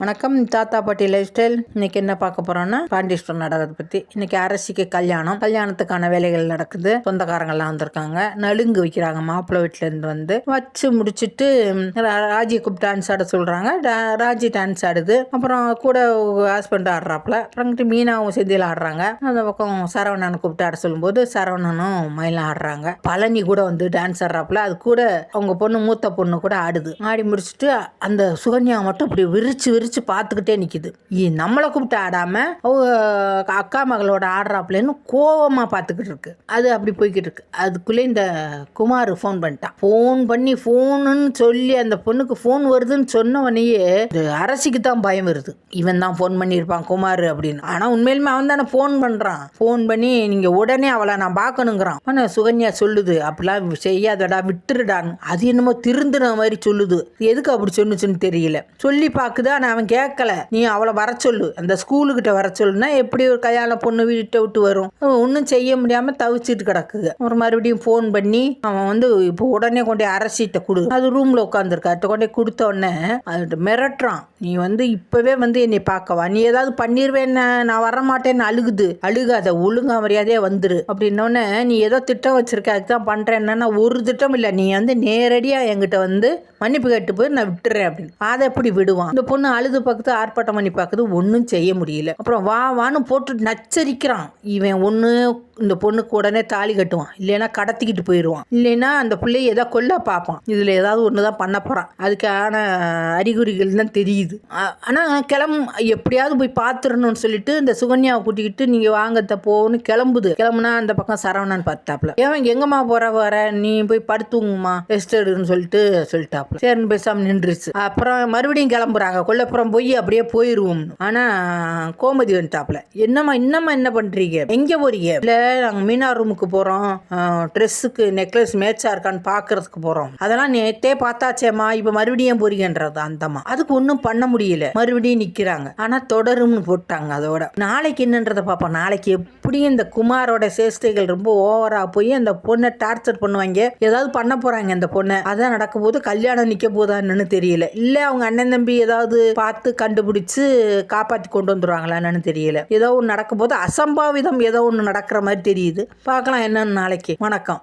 வணக்கம், தாத்தா பாட்டி லைஃப் ஸ்டைல். இன்னைக்கு என்ன பார்க்க போறோம்னா பாண்டிஸ்டர் நாடகத்தை பற்றி. இன்னைக்கு அரசிக்கு கல்யாணத்துக்கான வேலைகள் நடக்குது. சொந்தக்காரங்கள்லாம் வந்திருக்காங்க. நலுங்கு வைக்கிறாங்க. மாப்பிள்ளை வீட்டுல இருந்து வந்து வச்சு முடிச்சுட்டு ராஜி கூப்பிட்டு டான்ஸ் ஆட சொல்றாங்க. ராஜி டான்ஸ் ஆடுது. அப்புறம் கூட ஹஸ்பண்ட் ஆடுறாப்புல. அப்புறங்கிட்டு மீனாவும் செந்தியில் ஆடுறாங்க. அந்த பக்கம் சரவணனை கூப்பிட்டு ஆட சொல்லும்போது சரவணனும் மயிலும் ஆடுறாங்க. பழனி கூட வந்து டான்ஸ் ஆடுறாப்புல. அது கூட அவங்க பொண்ணு, மூத்த பொண்ணு கூட ஆடுது. ஆடி முடிச்சுட்டு அந்த சுகன்யா மட்டும் இப்படி விரிச்சு பார்த்துக்கிட்டே நிக்குது. நம்மளை கூப்பிட்டு ஆடாம அக்கா மகளோட ஆடுறாப்புலன்னு கோவமா பார்த்துக்கிட்டு இருக்கு. அது அப்படி போய்கிட்டு இருக்கு. அதுக்குள்ளே இந்த குமார் ஃபோன் பண்ணிட்டான். ஃபோன் பண்ணி ஃபோனுன்னு சொல்லி அந்த பொண்ணுக்கு ஃபோன் வருதுன்னு சொன்னவனையே அரசிக்கு தான் பயம் வருது. இவன் தான் ஃபோன் பண்ணியிருப்பான் குமார் அப்படின்னு. ஆனா உண்மையிலுமே அவன் தானே ஃபோன் பண்றான். ஃபோன் பண்ணி நீங்க உடனே அவளை நான் பார்க்கணுங்கிறான். ஆனா சுகன்யா சொல்லுது, அப்படிலாம் செய்யாதடா, விட்டுருடான்னு. அது என்னமோ திருந்துன மாதிரி சொல்லுது. எதுக்கு அப்படி சொன்னுச்சுன்னு தெரியல. சொல்லி பார்க்குது. ஆனா அவன் கேட்கல. நீ அவளை வர சொல்லு, அந்த ஸ்கூலுக்கிட்ட வர சொல்லுன்னா எப்படி ஒரு கல்யாண பொண்ணு வீட்டை விட்டு வரும்? ஒன்றும் செய்ய முடியாம தவிச்சிட்டு கிடக்குது. ஒரு மறுபடியும் ஃபோன் பண்ணி அவன் வந்து இப்போ உடனே கொண்டே அரசிட்ட கொடு. அது ரூம்ல உட்காந்துருக்கா. கொண்டே கொடுத்த உடனே அது மிரட்டுறான். நீ வந்து இப்பவே வந்து என்னை பார்க்கவா? நீ ஏதாவது பண்ணிருவேன், நான் வரமாட்டேன்னு அழுகாத, ஒழுங்கா மரியாதையா வந்துரு அப்படின்னோடனே, நீ ஏதோ திட்டம் வச்சிருக்க, அதுதான் பண்றேன்னா ஒரு திட்டம் இல்லை, நீ வந்து நேரடியா என்கிட்ட வந்து மன்னிப்பு கேட்டு போய் நான் விட்டுறேன் அப்படின்னு. அதை எப்படி விடுவான்? இந்த பொண்ணு அழுது பார்க்குது, ஆர்ப்பாட்டம் பண்ணி பார்க்குது, ஒன்றும் செய்ய முடியல. அப்புறம் வான்னு போட்டு நச்சரிக்கிறான். இவன் ஒன்று இந்த பொண்ணுக்கு உடனே தாலி கட்டுவான், இல்லைன்னா கடத்திக்கிட்டு போயிடுவான், இல்லைன்னா அந்த பிள்ளைய ஏதாவது கொல்ல பார்ப்பான். இதில் ஏதாவது ஒன்று தான் பண்ண போகிறான். அதுக்கான அறிகுறிகள் தான் தெரியுது. ஆனால் எப்படியாவது போய் பார்த்துடணும்னு சொல்லிட்டு இந்த சுகன்யாவை கூட்டிக்கிட்டு நீங்கள் வாங்கத்த போன்னு கிளம்புனா அந்த பக்கம் சரவணன் பார்த்தாப்புல. ஏன் எங்கம்மா வர நீ போய் படுத்துங்கம்மா, ரெஸ்ட் எடுன்னு சொல்லிட்டாப்புல. சரின்னு பேசாமல் நின்றுச்சு. அப்புறம் மறுபடியும் கிளம்புறாங்க. கொல்லப்புறம் போய் அப்படியே போயிடுவோம். ஆனால் கோமதி வந்துட்டாப்புல. என்னம்மா இன்னமா என்ன பண்ணுறீங்க, எங்கே போறீங்க? இல்லை, நாங்கள் மீனா ரூமுக்கு போகிறோம், ட்ரெஸ்ஸுக்கு நெக்லஸ் மேட்சா இருக்கான்னு பார்க்கறதுக்கு போகிறோம். அதெல்லாம் நேற்றே பார்த்தாச்சேம்மா, இப்போ மறுபடியும் போறீங்கன்றது அந்தம்மா. அதுக்கு ஒன்றும் பண்ண முடியல. மறுபடியும் நிற்கிறாங்க. ஆனால் தொடரும்னு போட்டாங்க. அதோட நாளைக்கு என்னன்றதை பார்ப்போம். நாளைக்கு எப்படியும் இந்த குமாரோட சேஷ்டைகள் ரொம்ப ஓவரா போய் அந்த பொண்ணை டார்ச்சர் பண்ணுவாங்க. ஏதாவது பண்ண போறாங்க அந்த பொண்ணை. அதான் நடக்கும் போது கல்யாணம் நிற்க போதான்னு தெரியல. இல்லை அவங்க அண்ணன் தம்பி ஏதாவது பார்த்து கண்டுபிடிச்சு காப்பாற்றி கொண்டு வந்துருவாங்களான்னு தெரியல. ஏதோ ஒன்று நடக்கும் போது அசம்பாவிதம் ஏதோ ஒன்று நடக்கிற மாதிரி தெரியுது. பார்க்கலாம் என்னன்னு நாளைக்கு. வணக்கம்.